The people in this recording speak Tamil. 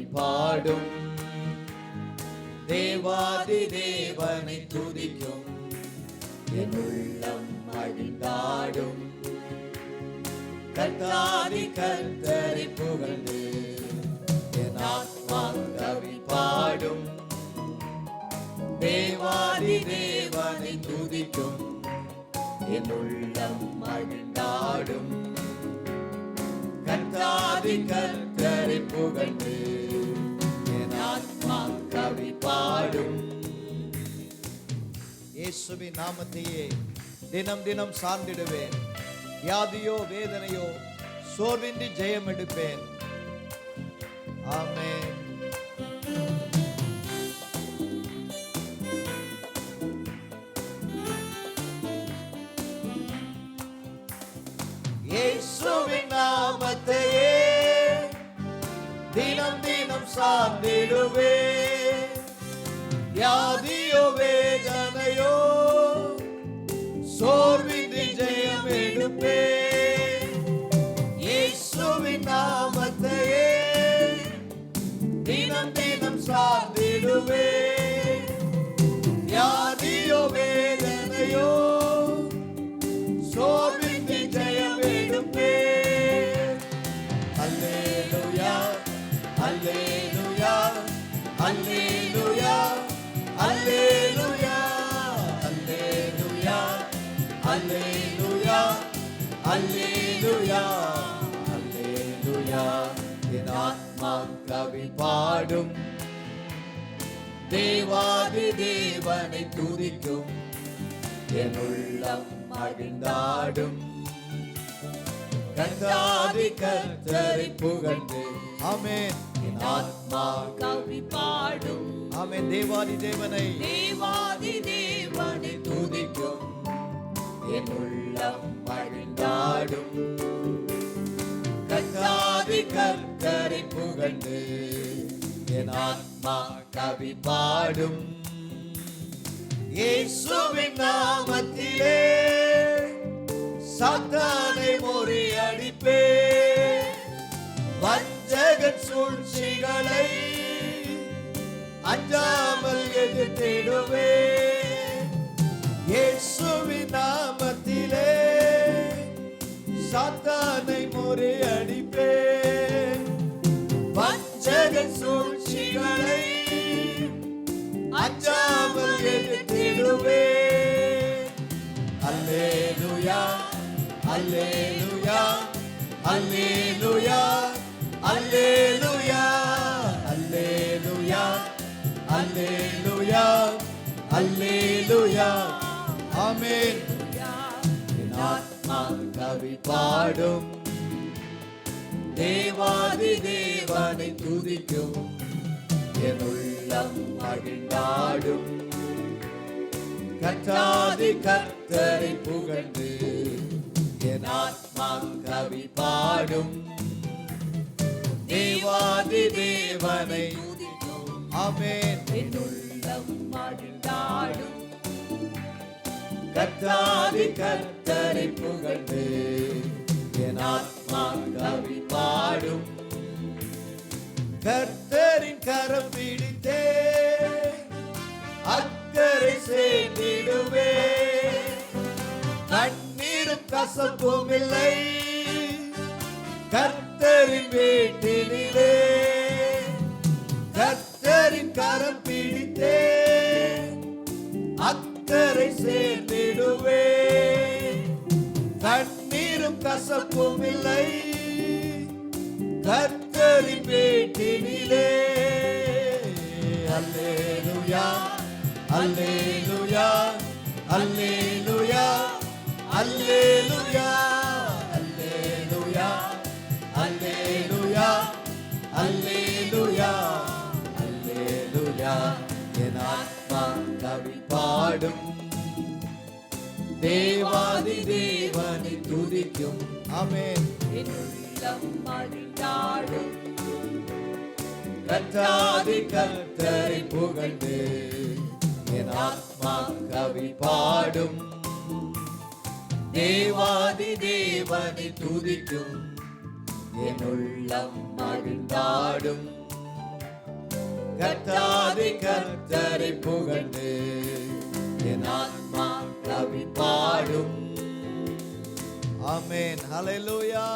கவி பாடும். தேவாதி தேவனை துதிக்கும் என் உள்ளம் மகிழ்ந்தாடும். கர்த்தாதி கர்த்தரை புகழ்ந்து என் ஆத்மா கவி பாடும். தேவாதி தேவனை துதிக்கும் என் உள்ளம் மகிழ்ந்தாடும். கர்த்தாதி கர்த்தரை புகழ்ந்து என் ஆத்மா கவி பாடும். இயேசுவின் நாமத்தையே தினம் தினம் சார்ந்திடுவேன். வியாதியோ வேதனையோ சோர்வின்றி ஜெயம் எடுப்பேன். ஆமென். இயேசுவின் நாமத்தையே தினம் தினம் சார்ந்திடுவேன். வியாதியோ வேதனையோ சோர்வின்றி ஜெயம் எடுப்பேன். இயேசுவின் நாமத்தையே தினம் தினம் சார்ந்திடுவேன். வியாதியோ வேதனையோ சோர்வின்றி ஜெயம் எடுப்பேன். அல்லேலூயா அல்லேலூயா அல்லேலூயா அல்லேலூயா அல்லேலூயா அல்லேலூயா அல்லேலூயா அல்லேலூயா. என் ஆத்மா கவி பாடும். தேவாதி தேவனை துதிக்கும் என் உள்ளம் மகிழ்ந்தாடும். கர்த்தாதி கர்த்தரை புகழ்ந்து ஆமென். என் ஆத்மா கவி பாடும். ஆமென். தேவாதி தேவனை தேவாதி தேவனை துதிக்கும் என் உள்ளம் மகிழ்ந்தாடும். கர்த்தாதி கர்த்தரை புகழ்ந்து என் ஆத்மா கவி பாடும். இயேசுவின் நாமத்திலே சாத்தானை முறியடிப்பேன். வஞ்சகன் சூழ்ச்சிகளை அஞ்சாமல் எதிர்த்திடுவேன். இயேசுவின் நாமத்திலே சாத்தானை முறியடிப்பேன். வஞ்சகன் சூழ்ச்சிகளை அஞ்சாமல் எதிர்த்திடுவேன். அல்லேலூயா அல்லேலூயா அல்லேலூயா அல்லேலூயா அல்லேலூயா அல்லேலூயா அல்லேலூயா. ஆமென். என் ஆத்மா கவி பாடும். தேவாதி தேவனை துதிக்கும் என் உள்ளம் மகிழ்ந்தாடும். கர்த்தாதி கர்த்தரை புகழ்ந்து என் ஆத்மா கவி பாடும். தேவாதி தேவனை துதிக்கும் ஆமென். என் உள்ளம் மகிழ்ந்தாடும். கர்த்தாதி கர்த்தரை புகழ்ந்து என் ஆத்மா கவி பாடும். கர்த்தரின் கரம் பிடித்தே அக்கறை சேர்ந்திடுவே. கண்ணீரும் கசப்பும் இல்லை கர்த்தரின் வீட்டினிலே. கர்த்தரின் கரம் பிடித்தே அக்கறை சேர்ந்திடுவே. கண்ணீரும் கசப்பும் இல்லை கர்த்தரின் வீட்டினிலே. அல்லேலூயா அல்லேலூயா அல்லேலூயா அல்லேலூயா அல்லேலூயா அல்லேலூயா அல்லேலூயா அல்லேலூயா. என் ஆத்மா கவி பாடும். தேவாதி தேவனை துதிக்கும். ஆமென். என் உள்ளம் மகிழ்ந்தாடும். கர்த்தாதி கர்த்தரை புகழ்ந்து என் ஆத்மா கவி பாடும். தேவாதி தேவனை துதிக்கும் என் உள்ளம் மகிழ்ந்தாடும். கர்த்தாதி கர்த்தரை புகழ்ந்து என் ஆத்மா கவி பாடும். ஆமென். ஹalleluya.